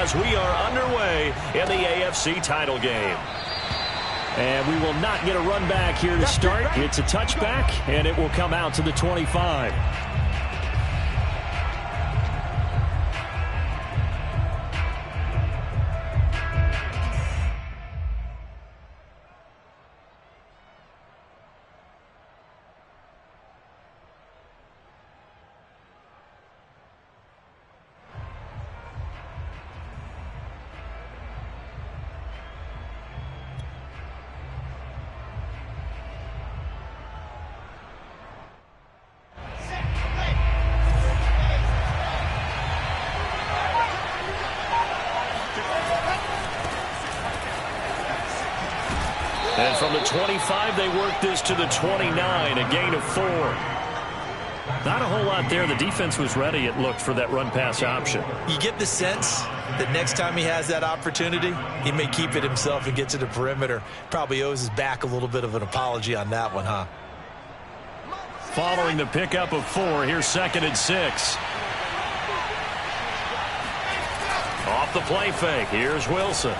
as we are underway in the AFC title game. And we will not get a run back here to start. It's a touchback, and it will come out to the 25. And from the 25, they work this to the 29, a gain of 4. Not a whole lot there. The defense was ready, it looked, for that run-pass option. You get the sense that next time he has that opportunity, he may keep it himself and get to the perimeter. Probably owes his back a little bit of an apology on that one, huh? Following the pickup of 4, here's 2nd and 6. Off the play fake, here's Wilson.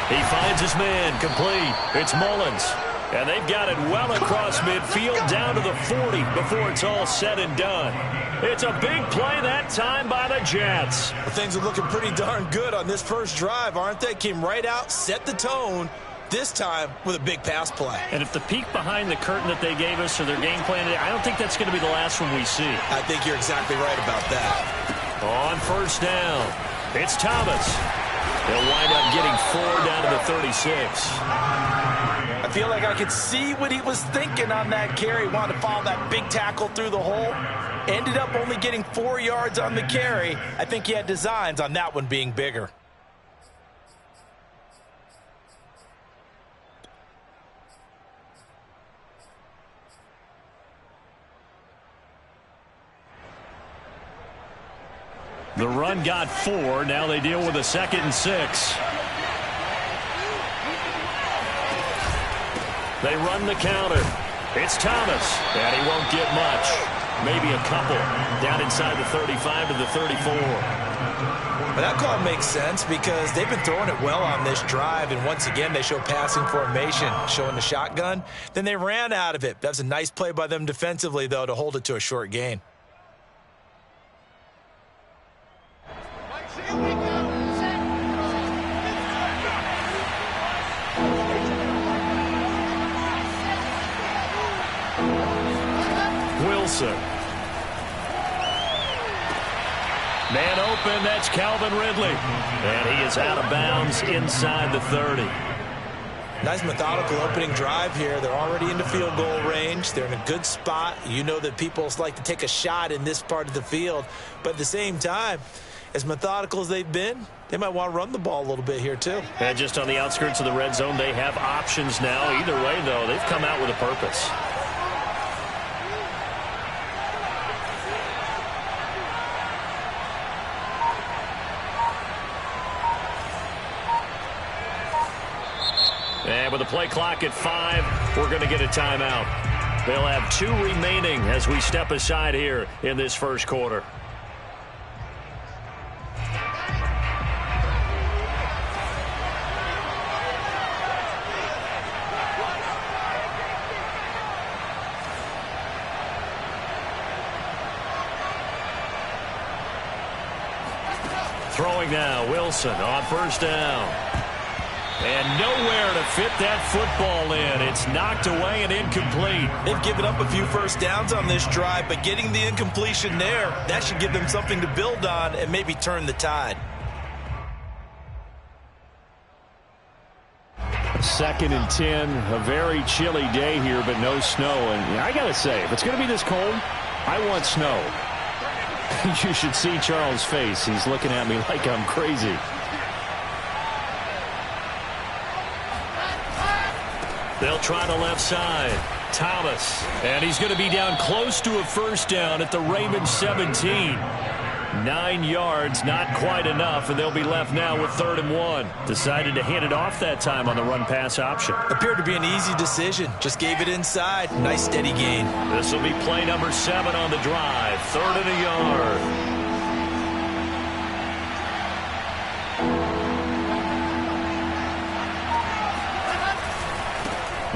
He finds his man, complete. It's Mullins. And they've got it well across midfield down to the 40 before it's all said and done. It's a big play that time by the Jets. Well, things are looking pretty darn good on this first drive, aren't they? Came right out, set the tone, this time with a big pass play. And if the peek behind the curtain that they gave us or their game plan, I don't think that's going to be the last one we see. I think you're exactly right about that. On first down, it's Thomas. They'll wind up getting 4 down to the 36. I feel like I could see what he was thinking on that carry. Wanted to follow that big tackle through the hole. Ended up only getting 4 yards on the carry. I think he had designs on that one being bigger. The run got 4. Now they deal with a 2nd and 6. They run the counter. It's Thomas, and he won't get much. Maybe a couple. Down inside the 35 to the 34. But that call makes sense because they've been throwing it well on this drive, and once again they show passing formation, showing the shotgun. Then they ran out of it. That's a nice play by them defensively, though, to hold it to a short gain. Wilson. Man open, that's Calvin Ridley. And he is out of bounds inside the 30. Nice methodical opening drive here. They're already into field goal range. They're in a good spot. You know that people like to take a shot in this part of the field. But at the same time, as methodical as they've been, they might want to run the ball a little bit here too. And just on the outskirts of the red zone, they have options now. Either way, though, they've come out with a purpose. And with the play clock at 5, we're going to get a timeout. They'll have 2 remaining as we step aside here in this first quarter. Throwing now, Wilson on first down. And nowhere to fit that football in. It's knocked away and incomplete. They've given up a few first downs on this drive, but getting the incompletion there, that should give them something to build on and maybe turn the tide. 2nd and 10, a very chilly day here, but no snow. And I got to say, if it's going to be this cold, I want snow. You should see Charles' face. He's looking at me like I'm crazy. They'll try the left side. Thomas. And he's going to be down close to a first down at the Raymond 17. 9 yards, not quite enough, and they'll be left now with 3rd and 1. Decided to hand it off that time on the run-pass option. Appeared to be an easy decision. Just gave it inside. Nice steady gain. This will be play number 7 on the drive. 3rd and a yard.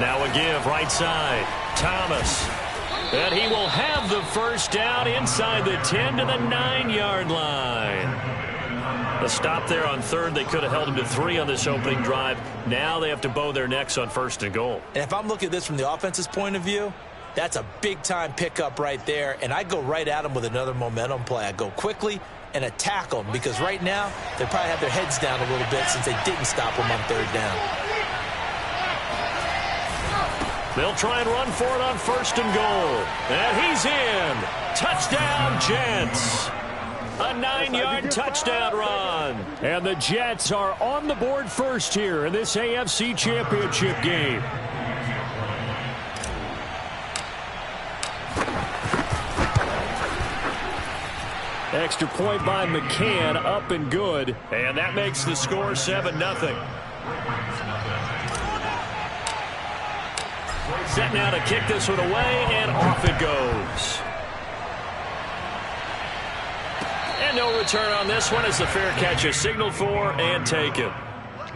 Now a give right side. Thomas. And he will have the first down inside the 10 to the 9-yard line. A stop there on 3rd. They could have held him to 3 on this opening drive. Now they have to bow their necks on 1st and goal. And if I'm looking at this from the offense's point of view, that's a big-time pickup right there. And I go right at them with another momentum play. I go quickly and attack them because right now they probably have their heads down a little bit since they didn't stop them on 3rd down. They'll try and run for it on 1st and goal. And he's in. Touchdown, Jets. A 9-yard touchdown run. And the Jets are on the board first here in this AFC Championship game. Extra point by McCann, up and good. And that makes the score 7-0. Set now to kick this one away, and off it goes. And no return on this one as the fair catch is signaled for and taken. Take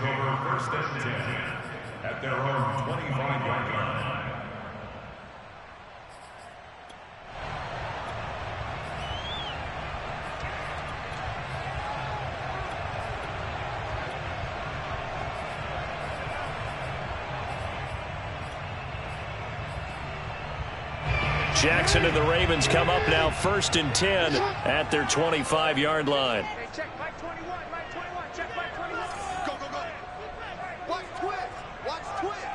over 1st and 10 at their own 25-yard line. Jackson and the Ravens come up now 1st and 10 at their 25-yard line. Check back 21, right 21, check back 21. Go, go, go. Watch twist. Watch twist.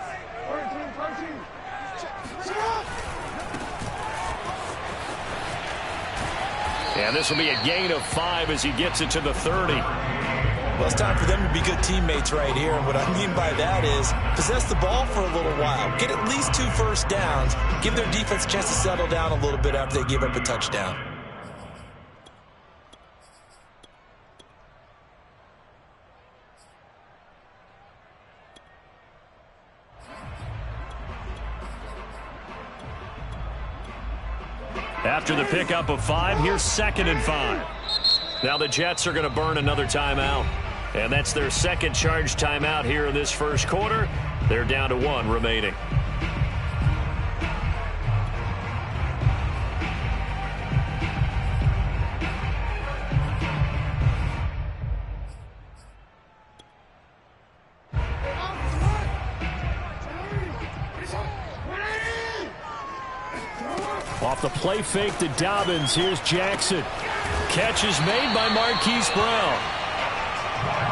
13. And this will be a gain of 5 as he gets it to the 30. Well, it's time for them to be good teammates right here. And what I mean by that is possess the ball for a little while. Get at least 2 first downs. Give their defense a chance to settle down a little bit after they give up a touchdown. After the pickup of 5, here's 2nd and 5. Now the Jets are going to burn another timeout. And that's their second charge timeout here in this first quarter. They're down to 1 remaining. Off the play fake to Dobbins. Here's Jackson. Catch is made by Marquise Brown.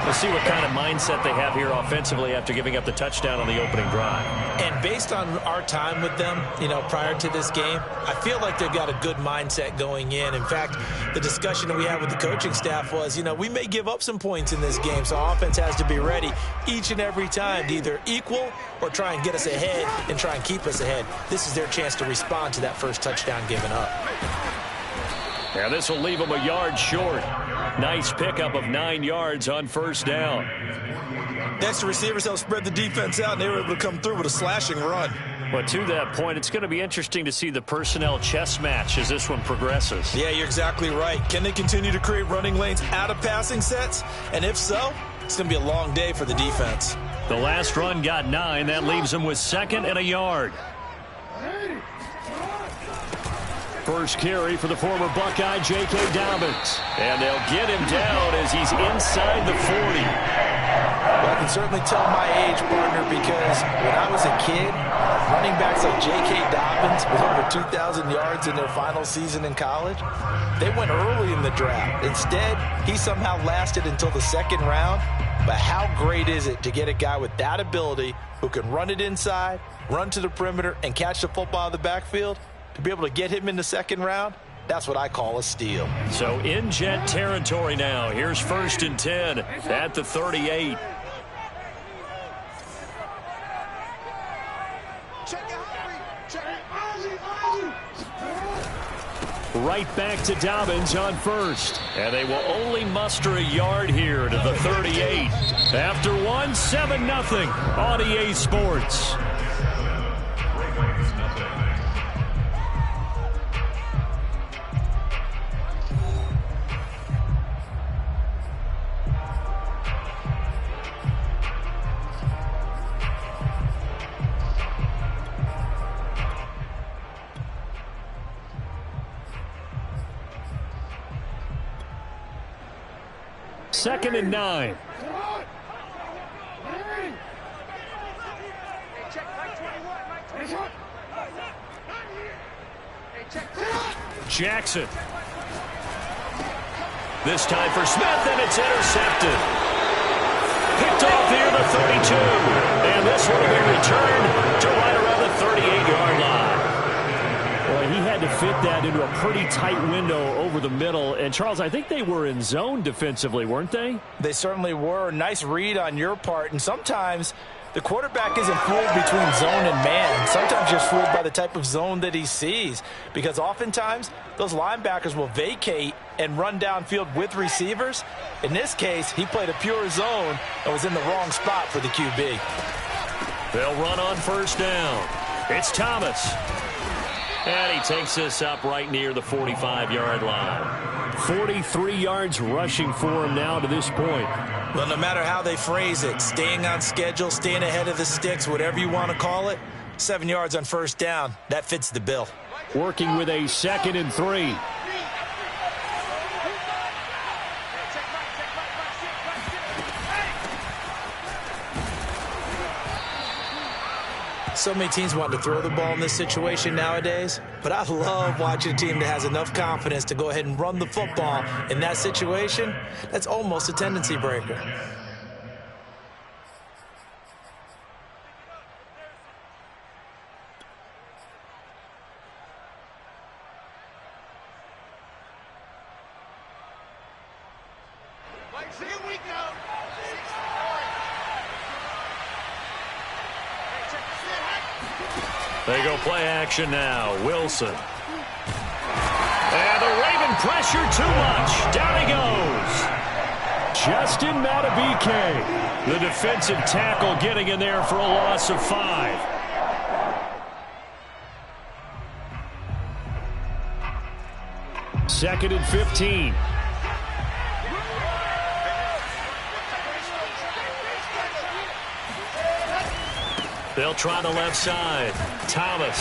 We'll see what kind of mindset they have here offensively after giving up the touchdown on the opening drive. And based on our time with them, prior to this game, I feel like they've got a good mindset going in. In fact, the discussion that we had with the coaching staff was, we may give up some points in this game, so our offense has to be ready each and every time to either equal or try and get us ahead and try and keep us ahead. This is their chance to respond to that first touchdown given up. And this will leave them a yard short. Nice pickup of 9 yards on 1st down. Next, the receivers helped spread the defense out, and they were able to come through with a slashing run. Well, to that point, it's going to be interesting to see the personnel chess match as this one progresses. Yeah, you're exactly right. Can they continue to create running lanes out of passing sets? And if so, it's going to be a long day for the defense. The last run got 9. That leaves them with 2nd and a yard. First carry for the former Buckeye, J.K. Dobbins. And they'll get him down as he's inside the 40. Well, I can certainly tell my age, partner, because when I was a kid, running backs like J.K. Dobbins with over 2,000 yards in their final season in college, they went early in the draft. Instead, he somehow lasted until the 2nd round. But how great is it to get a guy with that ability who can run it inside, run to the perimeter, and catch the football in the backfield? To be able to get him in the 2nd round, that's what I call a steal. So in Jet territory now. Here's 1st and 10 at the 38. Right back to Dobbins on first. And they will only muster a yard here to the 38. After one, 7-0 on EA Sports. Second and 9. Jackson. This time for Smith, and it's intercepted. Picked off near the 32. And this one will be returned to right around the 38-yard line. Well, he had to fit that into a pretty tight window over the middle. And, Charles, I think they were in zone defensively, weren't they? They certainly were. Nice read on your part. And sometimes the quarterback isn't fooled between zone and man. Sometimes you're fooled by the type of zone that he sees. Because oftentimes, those linebackers will vacate and run downfield with receivers. In this case, he played a pure zone and was in the wrong spot for the QB. They'll run on first down. It's Thomas. And he takes this up right near the 45-yard line. 43 yards rushing for him now to this point. Well, no matter how they phrase it, staying on schedule, staying ahead of the sticks, whatever you want to call it, 7 yards on first down, that fits the bill. Working with a 2nd and 3. So many teams want to throw the ball in this situation nowadays, but I love watching a team that has enough confidence to go ahead and run the football in that situation. That's almost a tendency breaker. They go play action now. Wilson. And the Raven pressure too much. Down he goes. Justin Madubuike. The defensive tackle getting in there for a loss of 5. Second and 15. They'll try the left side. Thomas.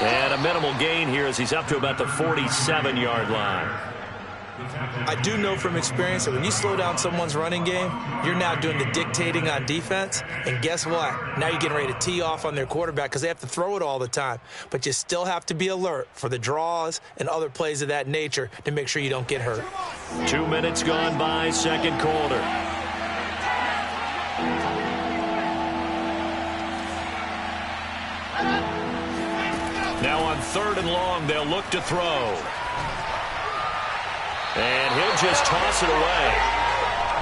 And a minimal gain here as he's up to about the 47-yard line. I do know from experience that when you slow down someone's running game, you're now doing the dictating on defense. And guess what? Now you're getting ready to tee off on their quarterback because they have to throw it all the time. But you still have to be alert for the draws and other plays of that nature to make sure you don't get hurt. 2 minutes gone by, second quarter. Now on 3rd and long, they'll look to throw. And he'll just toss it away.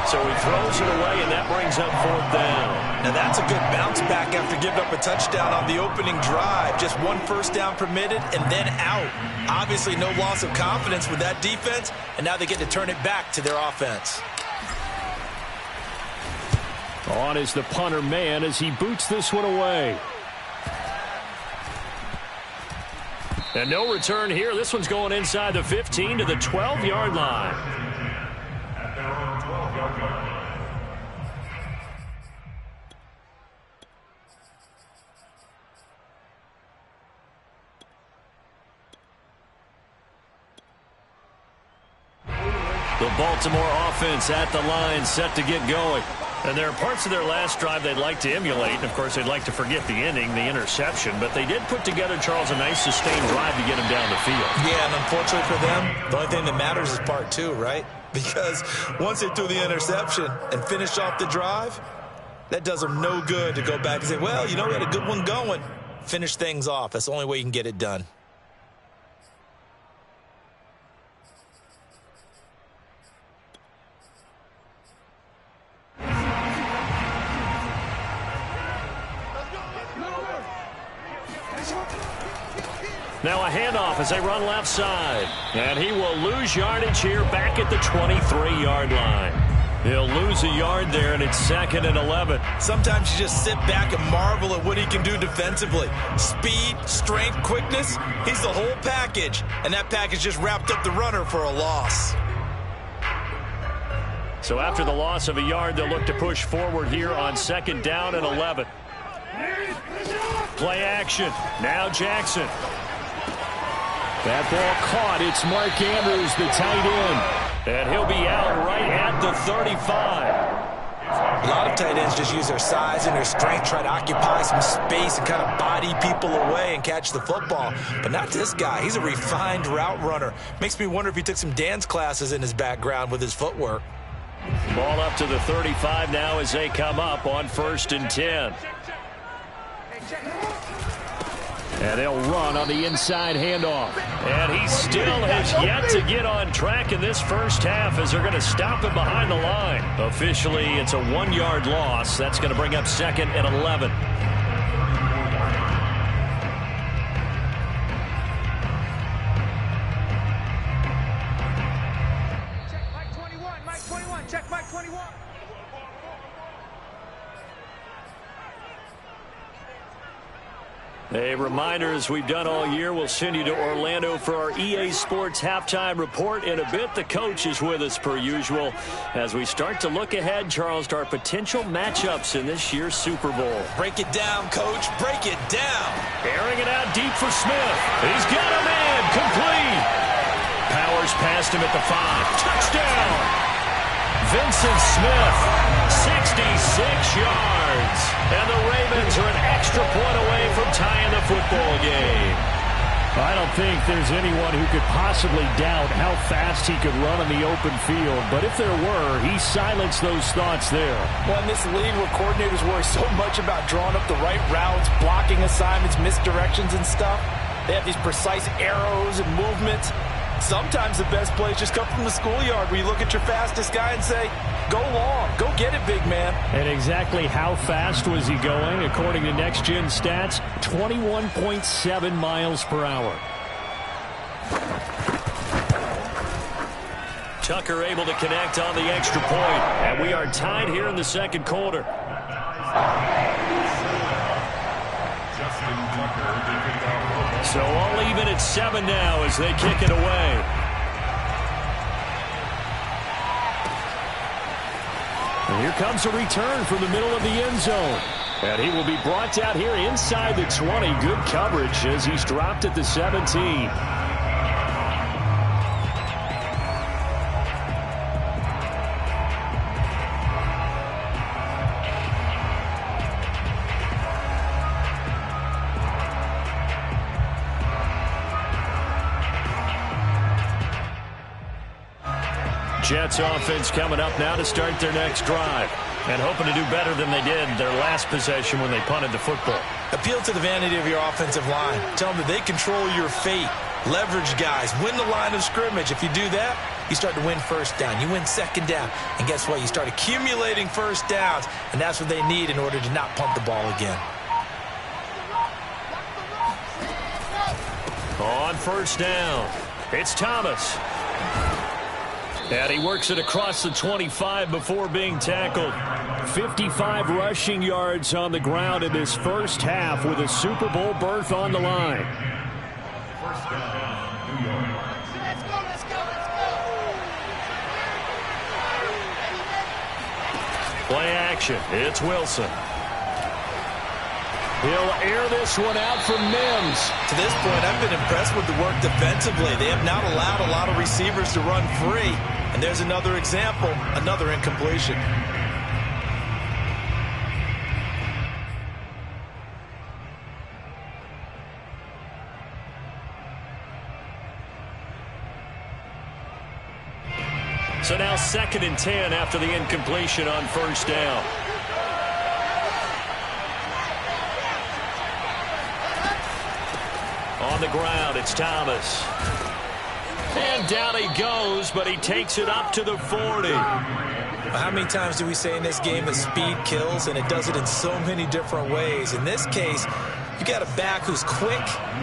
So he throws it away, and that brings up 4th down. Now that's a good bounce back after giving up a touchdown on the opening drive. Just 1 first down permitted and then out. Obviously no loss of confidence with that defense, and now they get to turn it back to their offense. On is the punter man as he boots this one away. And no return here. This one's going inside the 15 to the 12-yard line. At their own 12-yard line. The Baltimore offense at the line, set to get going. And there are parts of their last drive they'd like to emulate. And, of course, they'd like to forget the ending, the interception. But they did put together, Charles, a nice sustained drive to get them down the field. Yeah, and unfortunately for them, the only thing that matters is part 2, right? Because once they threw the interception and finished off the drive, that does them no good to go back and say, well, you know, we had a good one going. Finish things off. That's the only way you can get it done. Now a handoff as they run left side. And he will lose yardage here back at the 23-yard line. He'll lose a yard there, and it's 2nd and 11. Sometimes you just sit back and marvel at what he can do defensively. Speed, strength, quickness, he's the whole package. And that package just wrapped up the runner for a loss. So after the loss of a yard, they'll look to push forward here on 2nd down and 11. Play action. Now Jackson. That ball caught. It's Mark Andrews, the tight end. And he'll be out right at the 35. A lot of tight ends just use their size and their strength, try to occupy some space and kind of body people away and catch the football. But not this guy. He's a refined route runner. Makes me wonder if he took some dance classes in his background with his footwork. Ball up to the 35 now as they come up on 1st and 10. And they'll run on the inside handoff. And he still has yet to get on track in this first half as they're going to stop him behind the line. Officially, it's a 1-yard loss. That's going to bring up 2nd and 11. Check Mike 21, Mike 21, check Mike 21. A reminder, as we've done all year, we'll send you to Orlando for our EA Sports halftime report. In a bit, the coach is with us per usual as we start to look ahead, Charles, to our potential matchups in this year's Super Bowl. Break it down, Coach. Break it down. Airing it out deep for Smith. He's got a man. Complete. Powers past him at the 5. Touchdown. Vincent Smith, 66 yards. And the Ravens are an extra point away from tying the football game. I don't think there's anyone who could possibly doubt how fast he could run on the open field. But if there were, he silenced those thoughts there. Well, in this league where coordinators worry so much about drawing up the right routes, blocking assignments, misdirections and stuff, they have these precise arrows and movements. Sometimes the best plays just come from the schoolyard where you look at your fastest guy and say, go long, go get it, big man. And exactly how fast was he going? According to Next Gen Stats, 21.7 miles per hour. Tucker able to connect on the extra point. And we are tied here in the second quarter. So all even at 7 now as they kick it away. And here comes a return from the middle of the end zone. And he will be brought down here inside the 20. Good coverage as he's dropped at the 17. Jets offense coming up now to start their next drive. And hoping to do better than they did their last possession when they punted the football. Appeal to the vanity of your offensive line. Tell them that they control your fate. Leverage guys. Win the line of scrimmage. If you do that, you start to win first down. You win second down. And guess what? You start accumulating first downs. And that's what they need in order to not punt the ball again. On first down, it's Thomas. And he works it across the 25 before being tackled. 55 rushing yards on the ground in this first half with a Super Bowl berth on the line. Play action. It's Wilson. He'll air this one out from Mims. To this point, I've been impressed with the work defensively. They have not allowed a lot of receivers to run free. And there's another example, another incompletion. So now 2nd and 10 after the incompletion on first down. On the ground, it's Thomas. And down he goes, but he takes it up to the 40. How many times do we say in this game that speed kills, and it does it in so many different ways? In this case, You got a back who's quick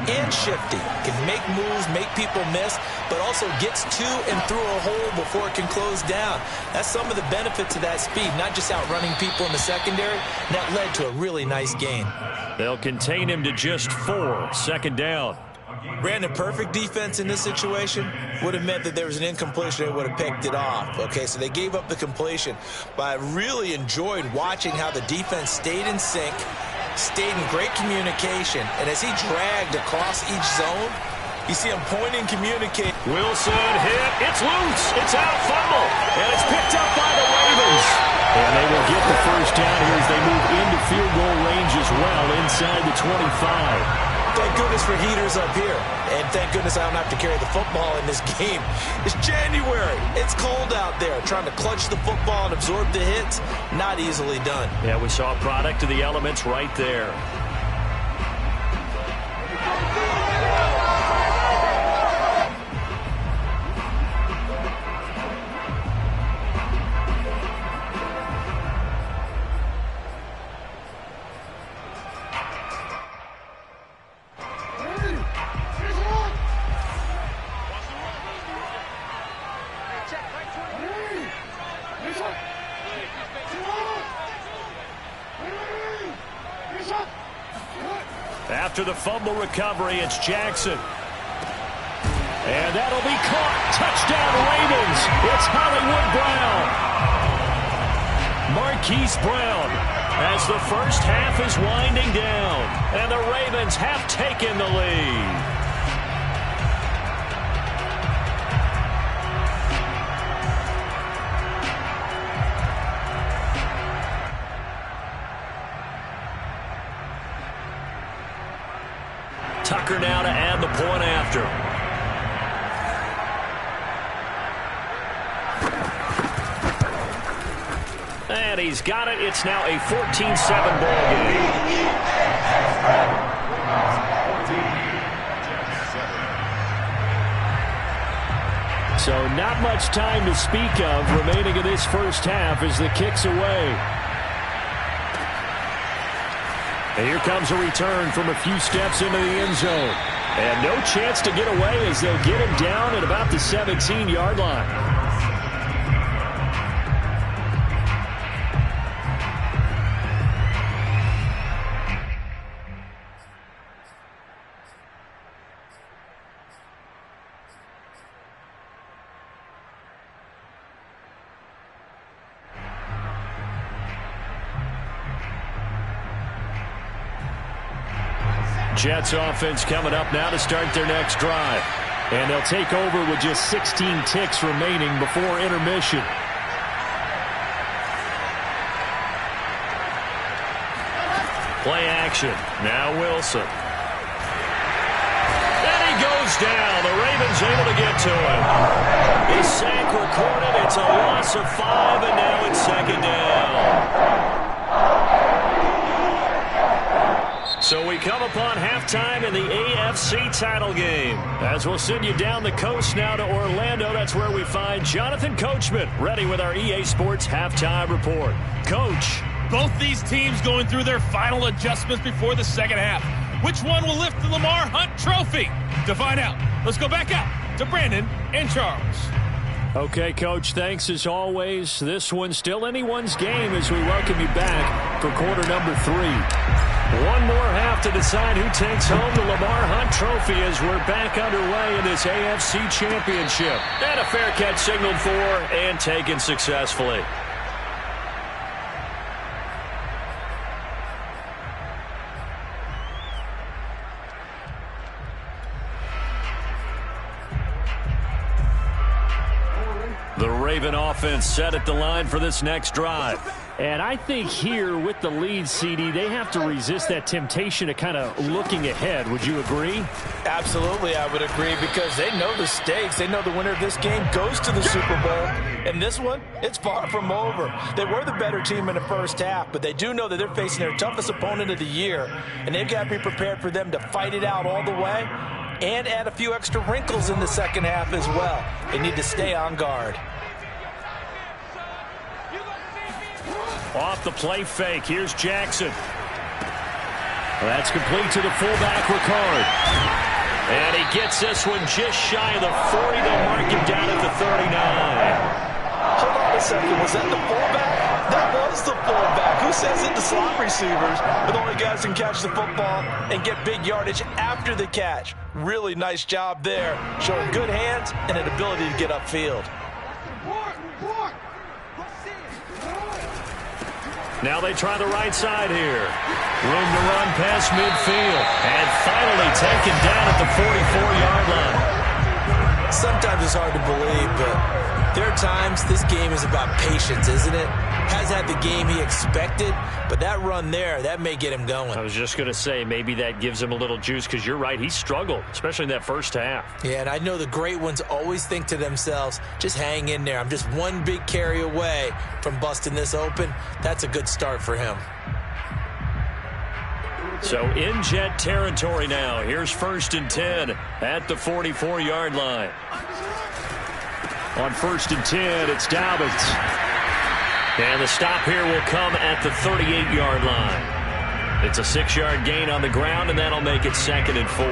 and shifty, can make moves, make people miss, but also gets to and through a hole before it can close down. That's some of the benefits of that speed, not just outrunning people in the secondary. And that led to a really nice gain. They'll contain him to just 4. Second down. Brandon, perfect defense in this situation would have meant that there was an incompletion. They would have picked it off. Okay, so they gave up the completion. But I really enjoyed watching how the defense stayed in sync, stayed in great communication. And as he dragged across each zone, you see him pointing, communicate. Wilson hit. It's loose. It's out, fumble. And it's picked up by the Ravens. And they will get the first down here as they move into field goal range as well inside the 25. Thank goodness for heaters up here. And thank goodness I don't have to carry the football in this game. It's January. It's cold out there. Trying to clutch the football and absorb the hits, not easily done. Yeah, we saw a product of the elements right there. After the fumble recovery, it's Jackson. And that'll be caught. Touchdown Ravens. It's Hollywood Brown. Marquise Brown as the first half is winding down. And the Ravens have taken the lead. Tucker now to add the point after. And he's got it. It's now a 14-7 ball game. So not much time to speak of remaining in this first half as the kick's away. And here comes a return from a few steps into the end zone. And no chance to get away as they'll get him down at about the 17-yard line. Jets offense coming up now to start their next drive. And they'll take over with just 16 ticks remaining before intermission. Play action. Now Wilson. And he goes down. The Ravens able to get to him. His sack recorded. It's a loss of 5, and now it's second down. So we come upon halftime in the AFC title game. As we'll send you down the coast now to Orlando, that's where we find Jonathan Coachman ready with our EA Sports halftime report. Coach. Both these teams going through their final adjustments before the second half. Which one will lift the Lamar Hunt Trophy? To find out, let's go back out to Brandon and Charles. Okay, Coach, thanks as always. This one's still anyone's game as we welcome you back for quarter number 3. One more half to decide who takes home the Lamar Hunt Trophy as we're back underway in this AFC Championship. And a fair catch signaled for and taken successfully. The Raven offense set at the line for this next drive. And I think here with the lead, CD, they have to resist that temptation of kind of looking ahead. Would you agree? Absolutely, I would agree, because they know the stakes. They know the winner of this game goes to the Super Bowl. And this one, it's far from over. They were the better team in the first half, but they do know that they're facing their toughest opponent of the year. And they've got to be prepared for them to fight it out all the way and add a few extra wrinkles in the second half as well. They need to stay on guard. Off the play fake, here's Jackson. Well, that's complete to the fullback, Ricard. And he gets this one just shy of the 40. They'll mark him down at the 39. Hold on a second. Was that the fullback? That was the fullback. Who says it? The slot receivers are the only guys who can catch the football and get big yardage after the catch. Really nice job there, showing good hands and an ability to get upfield. Now they try the right side here. Room to run past midfield. And finally taken down at the 44-yard line. Sometimes it's hard to believe, but there are times this game is about patience, isn't it? Has had the game he expected, but that run there, that may get him going. I was just going to say, maybe that gives him a little juice, because you're right, he struggled, especially in that first half. Yeah, and I know the great ones always think to themselves, just hang in there. I'm just one big carry away from busting this open. That's a good start for him. So in Jet territory now. Here's 1st and 10 at the 44-yard line. On 1st and 10, it's Dobbins. And the stop here will come at the 38-yard line. It's a 6-yard gain on the ground, and that'll make it 2nd and 4.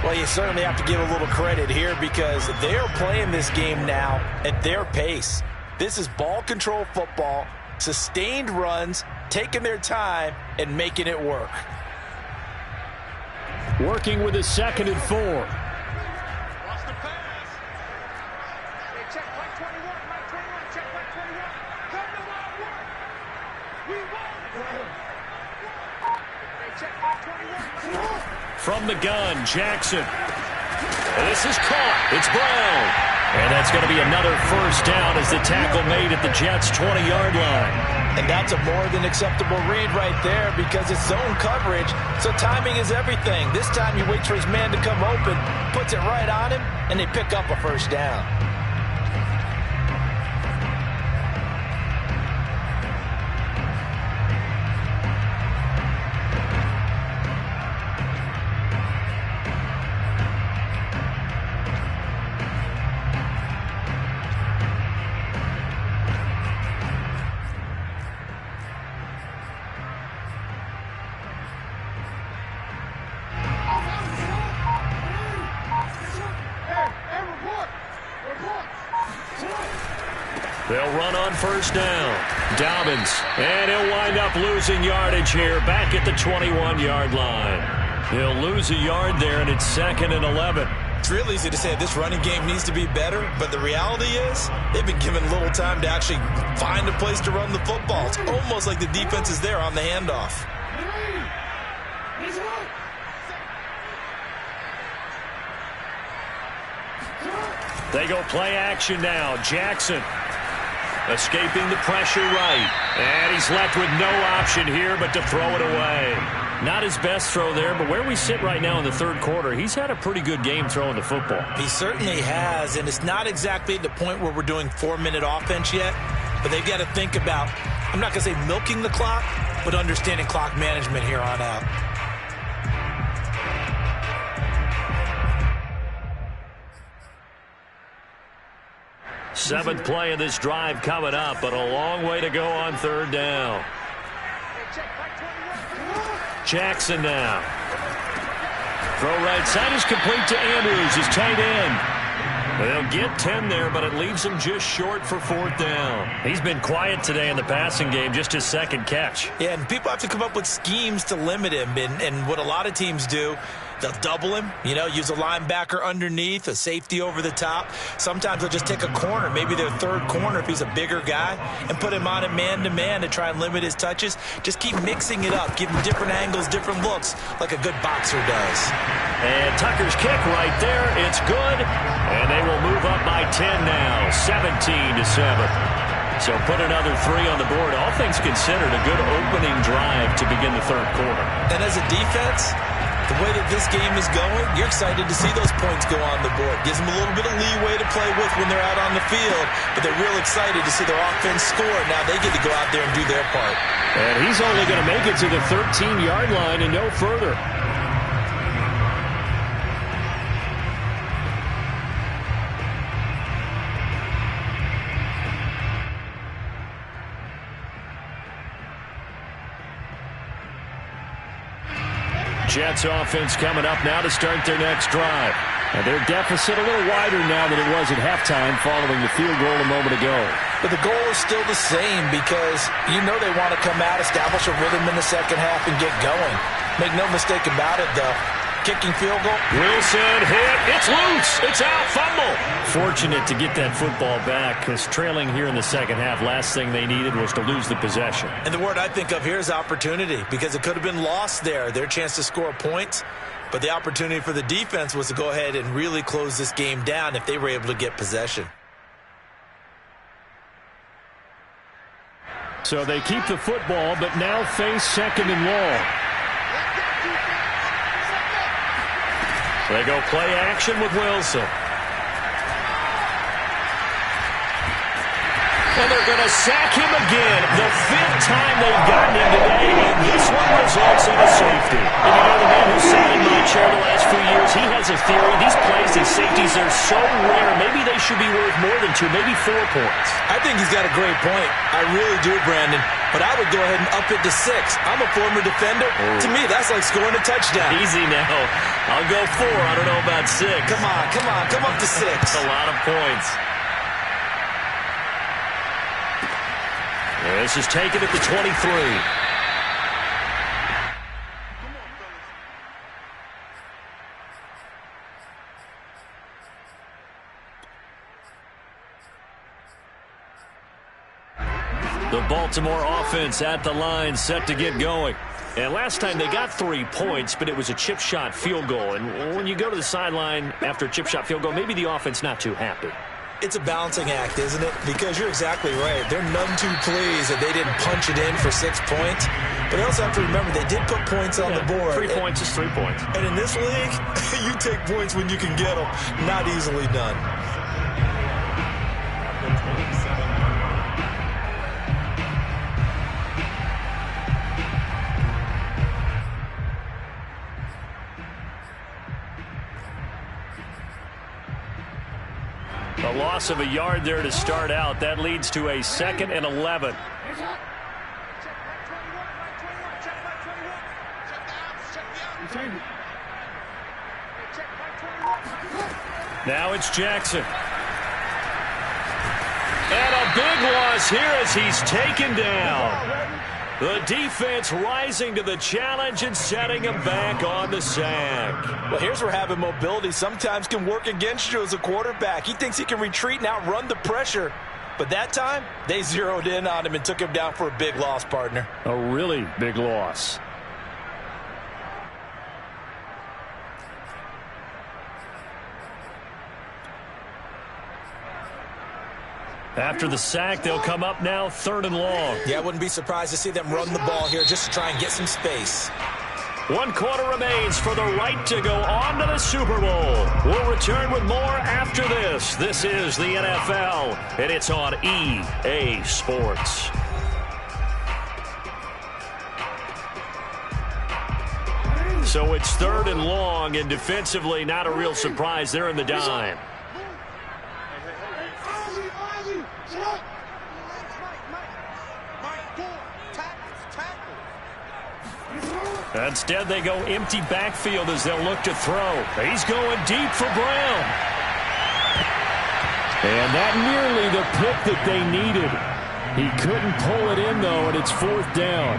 Well, you certainly have to give a little credit here because they're playing this game now at their pace. This is ball control football, sustained runs, taking their time, and making it work. Working with his 2nd and 4. Lost the pass. Hey, check play 21, play 21, check play 21. Come to my work. We won. Hey, check play 21. From the gun, Jackson. And this is caught. It's Brown. And that's going to be another 1st down as the tackle made at the Jets' 20-yard line. And that's a more than acceptable read right there because it's zone coverage, so timing is everything. This time he waits for his man to come open, puts it right on him, and they pick up a 1st down. They'll run on 1st down. Dobbins, and he'll wind up losing yardage here back at the 21-yard line. He'll lose a yard there, and it's 2nd and 11. It's real easy to say this running game needs to be better, but the reality is they've been given little time to actually find a place to run the football. It's almost like the defense is there on the handoff. They go play action now. Jackson escaping the pressure right. And he's left with no option here but to throw it away. Not his best throw there, but where we sit right now in the 3rd quarter, he's had a pretty good game throwing the football. He certainly has, and it's not exactly at the point where we're doing 4-minute offense yet, but they've got to think about, I'm not going to say milking the clock, but understanding clock management here on out. Seventh play of this drive coming up, but a long way to go on 3rd down. Jackson now. Throw right side is complete to Andrews, his tight end. They'll get 10 there, but it leaves him just short for 4th down. He's been quiet today in the passing game, just his 2nd catch. Yeah, and people have to come up with schemes to limit him, and what a lot of teams do, they'll double him, use a linebacker underneath, a safety over the top. Sometimes they'll just take a corner, maybe their 3rd corner if he's a bigger guy, and put him on it man-to-man to try and limit his touches. Just keep mixing it up, give him different angles, different looks, like a good boxer does. And Tucker's kick right there, it's good, and they will move up by 10 now, 17-7. So put another 3 on the board. All things considered, a good opening drive to begin the 3rd quarter. And as a defense, the way that this game is going, you're excited to see those points go on the board. Gives them a little bit of leeway to play with when they're out on the field, but they're real excited to see their offense score. Now they get to go out there and do their part. And he's only going to make it to the 13-yard line and no further. Jets offense coming up now to start their next drive. And their deficit a little wider now than it was at halftime following the field goal a moment ago. But the goal is still the same because you know they want to come out, establish a rhythm in the second half, and get going. Make no mistake about it, though. Kicking field goal. Wilson hit. It's loose. It's out. Fumble. Fortunate to get that football back because trailing here in the second half, last thing they needed was to lose the possession. And the word I think of here is opportunity because it could have been lost there. Their chance to score points. But the opportunity for the defense was to go ahead and really close this game down if they were able to get possession. So they keep the football, but now face second and long. They go play action with Wilson. And they're going to sack him again. The 5th time they've gotten him today, and this one results in a safety. And you know, the man who sat in my chair the last few years, he has a theory. These plays, these safeties are so rare. Maybe they should be worth more than 2, maybe 4 points. I think he's got a great point. I really do, Brandon. But I would go ahead and up it to 6. I'm a former defender. To me, that's like scoring a touchdown. Easy now. I'll go 4. I don't know about 6. Come on. Come up to 6. That's a lot of points. This is taken at the 23. The Baltimore offense at the line, set to get going. And last time they got 3 points, but it was a chip shot field goal. And when you go to the sideline after a chip shot field goal, maybe the offense not too happy. It's a balancing act, isn't it? Because you're exactly right. They're none too pleased that they didn't punch it in for 6 points. But they also have to remember they did put points on the board. 3 points is 3 points. And in this league, you take points when you can get them. Not easily done. A loss of a yard there to start out. That leads to a 2nd and 11. Now it's Jackson. And a big loss here as he's taken down. The defense rising to the challenge and setting him back on the sack. Well, here's where having mobility sometimes can work against you as a quarterback. He thinks he can retreat and outrun the pressure. But that time, they zeroed in on him and took him down for a big loss, partner. A really big loss. After the sack, they'll come up now 3rd and long. Yeah, I wouldn't be surprised to see them run the ball here just to try and get some space. 1 quarter remains for the right to go on to the Super Bowl. We'll return with more after this. This is the NFL, and it's on EA Sports. So it's 3rd and long, and defensively, not a real surprise. They're in the dime. Instead, they go empty backfield as they'll look to throw. He's going deep for Brown. And that nearly the pick that they needed. He couldn't pull it in, though, and it's 4th down.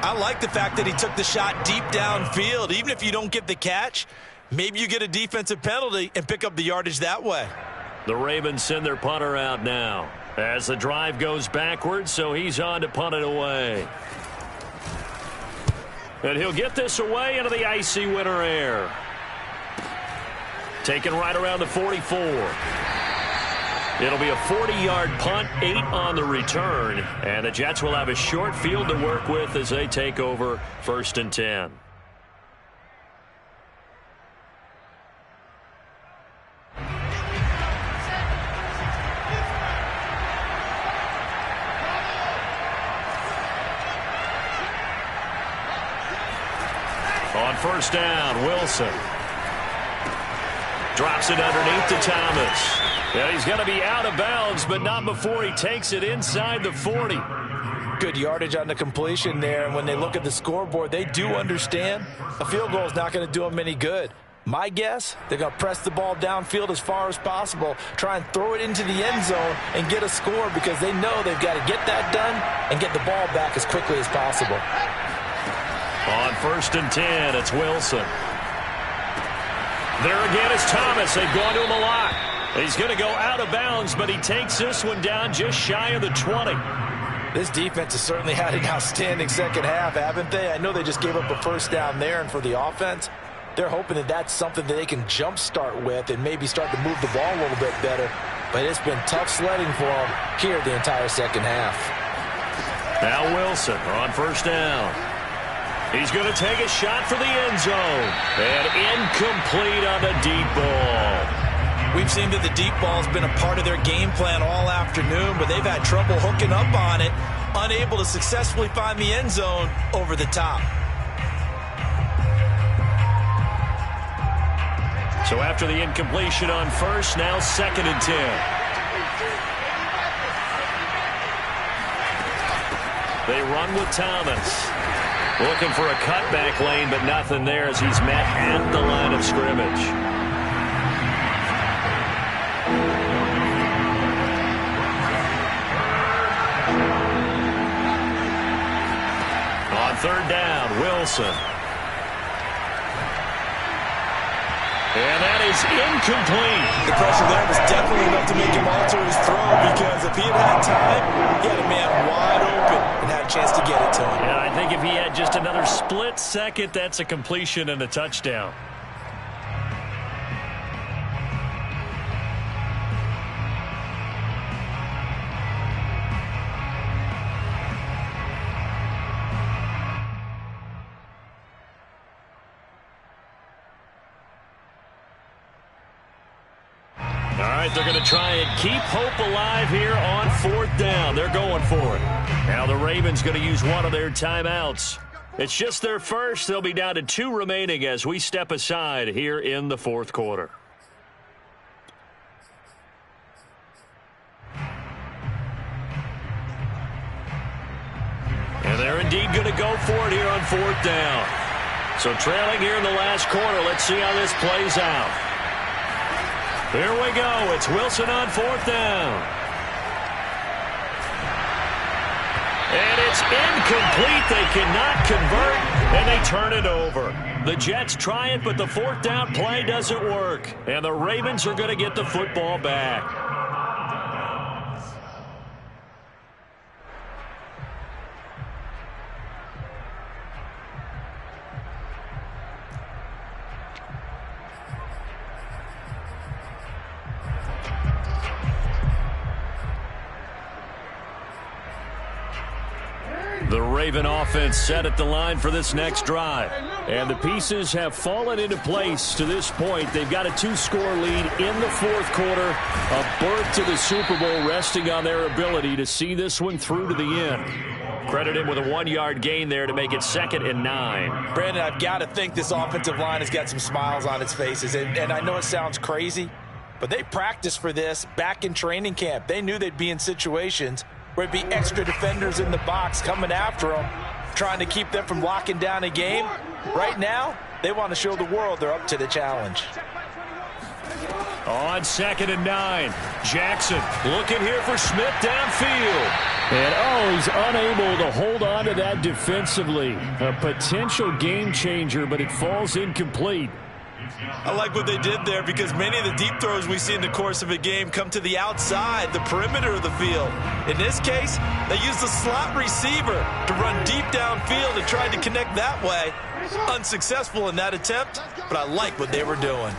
I like the fact that he took the shot deep downfield. Even if you don't get the catch, maybe you get a defensive penalty and pick up the yardage that way. The Ravens send their punter out now as the drive goes backwards, so he's on to punt it away. And he'll get this away into the icy winter air. Taken right around the 44. It'll be a 40-yard punt, 8 on the return. And the Jets will have a short field to work with as they take over 1st and 10. On 1st down, Wilson drops it underneath to Thomas. Yeah, he's going to be out of bounds, but not before he takes it inside the 40. Good yardage on the completion there, and when they look at the scoreboard, they do understand a field goal is not going to do them any good. My guess, they're going to press the ball downfield as far as possible, try and throw it into the end zone and get a score because they know they've got to get that done and get the ball back as quickly as possible. On 1st and 10, it's Wilson. There again is Thomas. They've gone to him a lot. He's going to go out of bounds, but he takes this one down just shy of the 20. This defense has certainly had an outstanding second half, haven't they? I know they just gave up a first down there, and for the offense, they're hoping that that's something that they can jumpstart with and maybe start to move the ball a little bit better. But it's been tough sledding for them here the entire second half. Now Wilson on 1st down. He's going to take a shot for the end zone. And incomplete on the deep ball. We've seen that the deep ball has been a part of their game plan all afternoon, but they've had trouble hooking up on it, unable to successfully find the end zone over the top. So after the incompletion on 1st, now 2nd and 10. They run with Thomas. Looking for a cutback lane, but nothing there as he's met at the line of scrimmage. On 3rd down, Wilson. And that is incomplete. The pressure there was definitely enough to make him alter his throw because if he had time, he had a man wide open and had a chance to get it to him. And I think if he had just another split second, that's a completion and a touchdown. They're going to try and keep hope alive here on 4th down. They're going for it. Now the Ravens going to use one of their timeouts. It's just their first. They'll be down to 2 remaining as we step aside here in the 4th quarter. And they're indeed going to go for it here on 4th down. So trailing here in the last quarter. Let's see how this plays out. Here we go. It's Wilson on 4th down. And it's incomplete. They cannot convert, and they turn it over. The Jets try it, but the 4th down play doesn't work. And the Ravens are going to get the football back. The Raven offense set at the line for this next drive. And the pieces have fallen into place to this point. They've got a 2-score lead in the 4th quarter. A berth to the Super Bowl resting on their ability to see this one through to the end. Credit him with a 1-yard gain there to make it 2nd and 9. Brandon, I've got to think this offensive line has got some smiles on its faces. And I know it sounds crazy, but they practiced for this back in training camp. They knew they'd be in situations where it'd be extra defenders in the box coming after them, trying to keep them from locking down a game. Right now, they want to show the world they're up to the challenge. On 2nd and 9, Jackson looking here for Smith downfield. And, he's unable to hold on to that defensively. A potential game changer, but it falls incomplete. I like what they did there because many of the deep throws we see in the course of a game come to the outside, the perimeter of the field. In this case, they used the slot receiver to run deep downfield and tried to connect that way. Unsuccessful in that attempt, but I like what they were doing.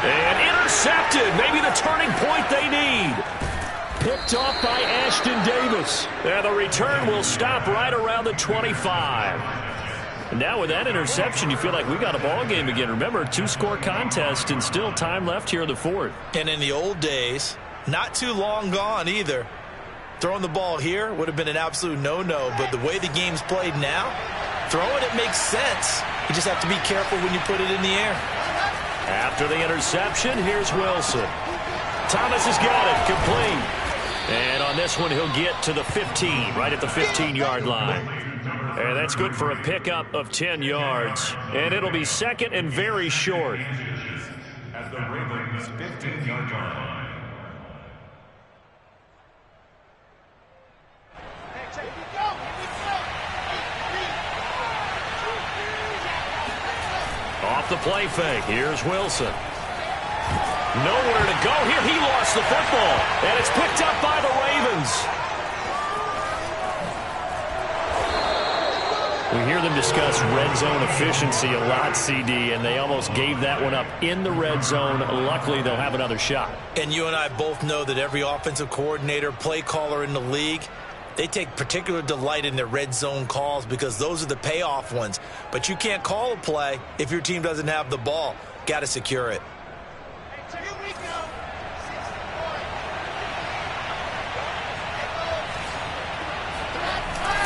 And intercepted, maybe the turning point they need. Picked off by Ashton Davis. And the return will stop right around the 25. And now with that interception, you feel like we got a ball game again. Remember, 2-score contest and still time left here in the 4th. And in the old days, not too long gone either, throwing the ball here would have been an absolute no-no. But the way the game's played now, throwing it makes sense. You just have to be careful when you put it in the air. After the interception, here's Wilson. Thomas has got it, complete. And on this one, he'll get to the 15, right at the 15-yard line. And that's good for a pickup of 10 yards. And it'll be second and very short. At the Ravens' 15-yard line. Off the play fake, here's Wilson. Nowhere to go here. He lost the football, and it's picked up by the Ravens. We hear them discuss red zone efficiency a lot, CD, and they almost gave that one up in the red zone. Luckily, they'll have another shot. And you and I both know that every offensive coordinator, play caller in the league, they take particular delight in their red zone calls because those are the payoff ones. But you can't call a play if your team doesn't have the ball. Got to secure it.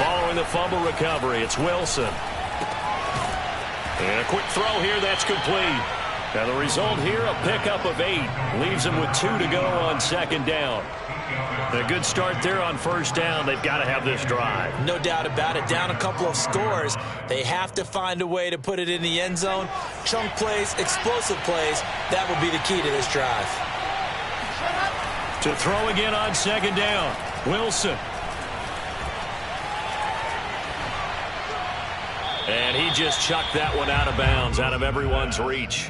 Following the fumble recovery, it's Wilson. And a quick throw here, that's complete. Now the result here, a pickup of 8. Leaves them with 2 to go on second down. A good start there on first down. They've got to have this drive. No doubt about it. Down a couple of scores. They have to find a way to put it in the end zone. Chunk plays, explosive plays. That will be the key to this drive. To throw again on second down. Wilson. And he just chucked that one out of bounds, out of everyone's reach.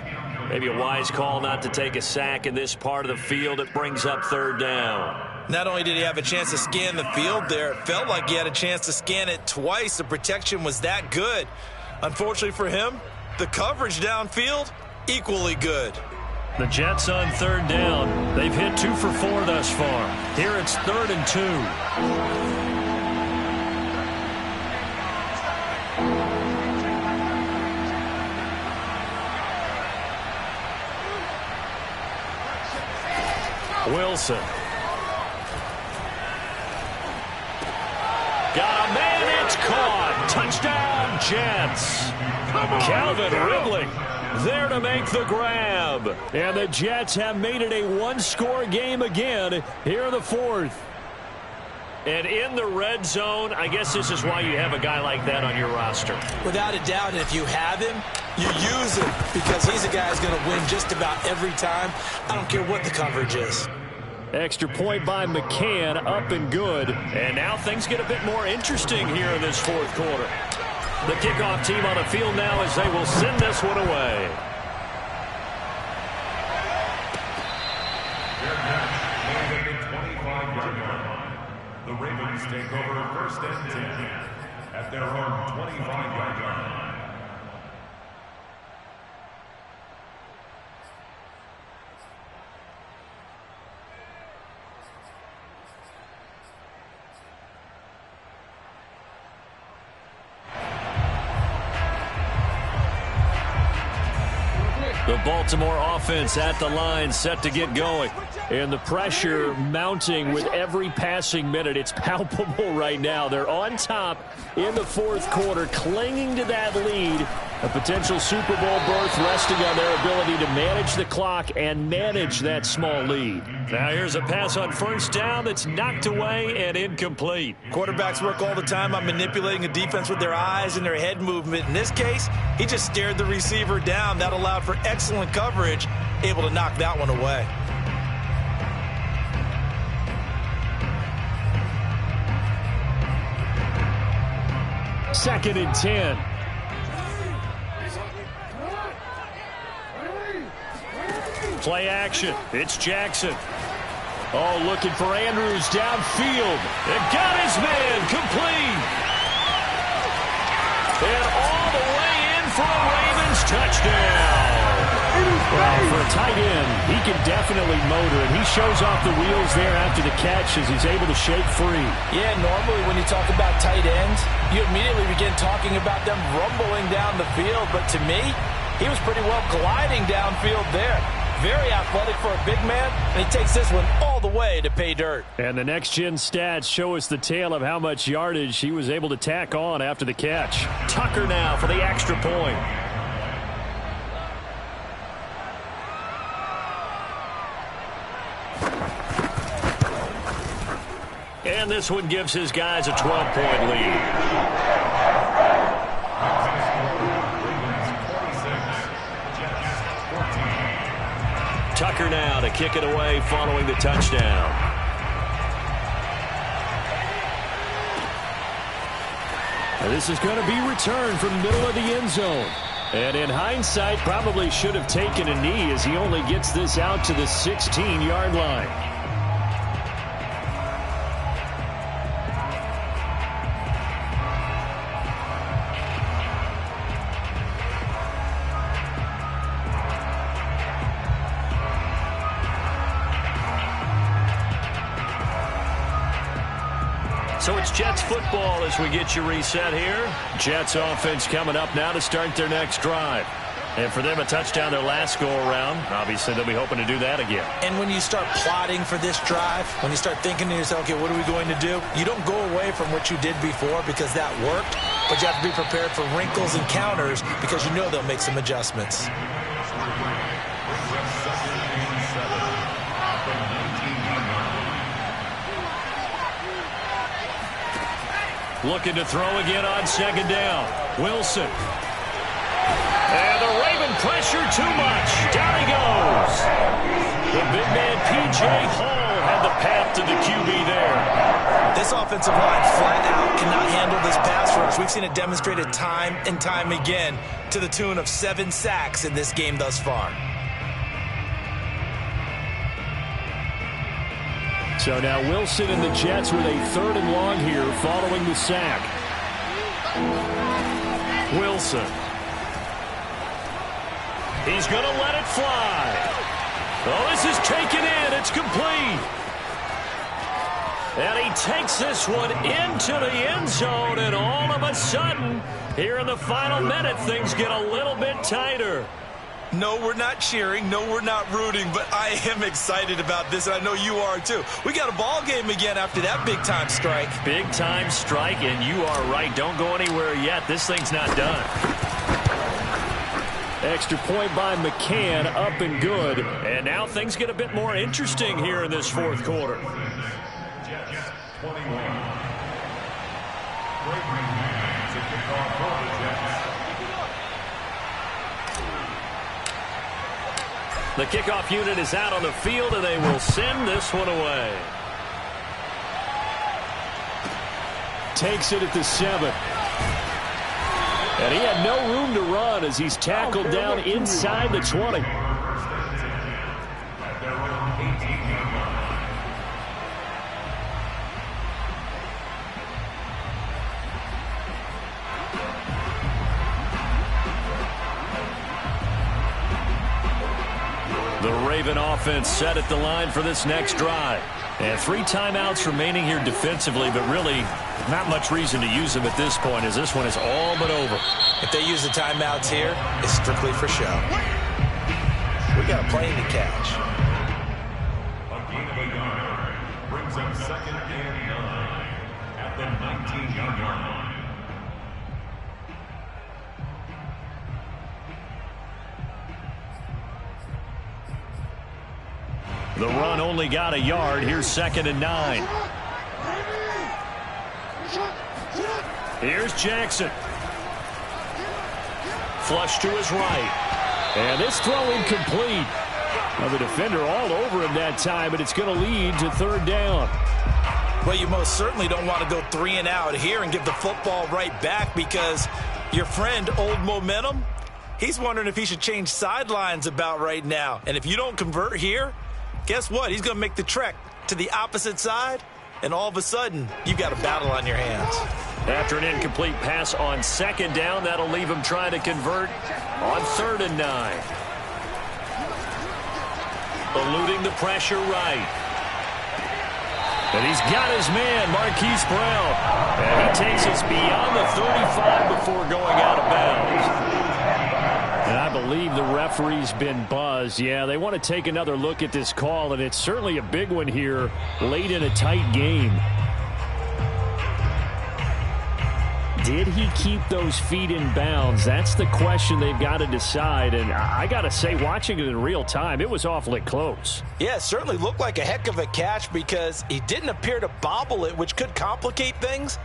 Maybe a wise call not to take a sack in this part of the field. It brings up third down. Not only did he have a chance to scan the field there, it felt like he had a chance to scan it twice. The protection was that good. Unfortunately for him, the coverage downfield, equally good. The Jets on third down. They've hit 2 for 4 thus far. Here it's 3rd and 2. Wilson. Got a man, it's caught. Touchdown, Jets. Calvin Ridley there to make the grab. And the Jets have made it a one-score game again here in the 4th. And in the red zone, I guess this is why you have a guy like that on your roster. Without a doubt, and if you have him, you use him because he's a guy who's going to win just about every time. I don't care what the coverage is. Extra point by McCann, up and good. And now things get a bit more interesting here in this 4th quarter. The kickoff team on the field now as they will send this one away. The Ravens take over 1st and 10 at their own 25-yard line. The Baltimore offense at the line, set to get going. And the pressure mounting with every passing minute. It's palpable right now. They're on top in the 4th quarter, clinging to that lead. A potential Super Bowl berth resting on their ability to manage the clock and manage that small lead. Now here's a pass on first down that's knocked away and incomplete. Quarterbacks work all the time on manipulating a defense with their eyes and their head movement. In this case, he just stared the receiver down. That allowed for excellent coverage, able to knock that one away. Second and 10. Play action. It's Jackson. Oh, looking for Andrews downfield. And got his man complete. And all the way in for a Ravens touchdown. Well, for a tight end, he can definitely motor, and he shows off the wheels there after the catch as he's able to shake free. Yeah, normally when you talk about tight ends, you immediately begin talking about them rumbling down the field. But to me, he was pretty well gliding downfield there. Very athletic for a big man, and he takes this one all the way to pay dirt. And the next-gen stats show us the tale of how much yardage he was able to tack on after the catch. Tucker now for the extra point. And this one gives his guys a 12-point lead. Tucker now to kick it away following the touchdown. And this is going to be returned from the middle of the end zone. And in hindsight, probably should have taken a knee as he only gets this out to the 16-yard line. So it's Jets football as we get you reset here. Jets offense coming up now to start their next drive. And for them, a touchdown their last go-around. Obviously, they'll be hoping to do that again. And when you start plotting for this drive, when you start thinking to yourself, okay, what are we going to do? You don't go away from what you did before because that worked, but you have to be prepared for wrinkles and counters because you know they'll make some adjustments. Looking to throw again on second down. Wilson. And the Raven pressure too much. Down he goes. The big man P.J. Hall had the path to the QB there. This offensive line flat out cannot handle this pass rush. We've seen it demonstrated time and time again to the tune of 7 sacks in this game thus far. So now Wilson and the Jets with a 3rd and long here following the sack. Wilson. He's going to let it fly. Oh, this is taken in. It's complete. And he takes this one into the end zone, and all of a sudden, here in the final minute, things get a little bit tighter. No, we're not cheering. No, we're not rooting, but I am excited about this, and I know you are too. We got a ball game again after that big-time strike. Big-time strike, and you are right. Don't go anywhere yet. This thing's not done. Extra point by McCann, up and good. And now things get a bit more interesting here in this 4th quarter. Jets 21. Great to kick off for the Jets. The kickoff unit is out on the field, and they will send this one away. Takes it at the 7. And he had no room to run as he's tackled down inside the 20. The Raven offense set at the line for this next drive. And 3 timeouts remaining here defensively, but really not much reason to use them at this point as this one is all but over. If they use the timeouts here, it's strictly for show. We got a plane to catch. A gain of a yard brings up 2nd and 9 at the 19-yard line. The run only got a yard. Here's 2nd and 9. Here's Jackson. Flush to his right. And this throw incomplete. Now the defender all over him that time, but it's going to lead to 3rd down. Well, you most certainly don't want to go 3 and out here and give the football right back because your friend, Old Momentum, he's wondering if he should change sidelines about right now. And if you don't convert here, guess what? He's going to make the trek to the opposite side, and all of a sudden, you've got a battle on your hands. After an incomplete pass on 2nd down, that'll leave him trying to convert on 3rd and 9. Eluding the pressure right. And he's got his man, Marquise Brown. And he takes us beyond the 35 before going out of bounds. And I believe the referee's been buzzed. Yeah, they want to take another look at this call, and it's certainly a big one here late in a tight game. Did he keep those feet in bounds? That's the question they've got to decide. And I got to say, watching it in real time, it was awfully close. Yeah, it certainly looked like a heck of a catch because he didn't appear to bobble it, which could complicate things.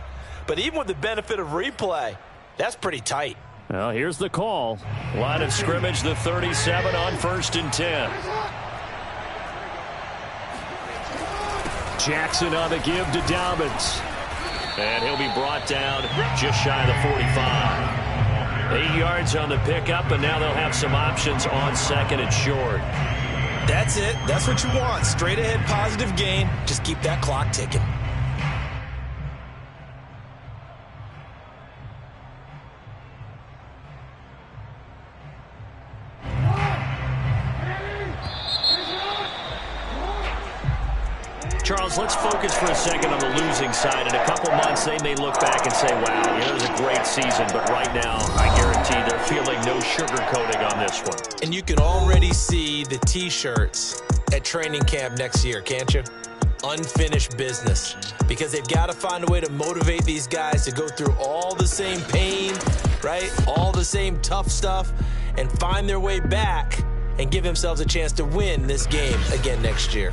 But even with the benefit of replay, that's pretty tight. Well, here's the call. Line of scrimmage, the 37 on 1st and 10. Jackson on the give to Dobbins. And he'll be brought down just shy of the 45. 8 yards on the pickup, and now they'll have some options on 2nd and short. That's it. That's what you want. Straight ahead positive gain. Just keep that clock ticking. Charles, let's focus for a second on the losing side. In a couple months, they may look back and say, wow, it was a great season. But right now, I guarantee they're feeling no sugarcoating on this one. And you can already see the T-shirts at training camp next year, can't you? Unfinished business. Because they've got to find a way to motivate these guys to go through all the same pain, right? All the same tough stuff, and find their way back and give themselves a chance to win this game again next year.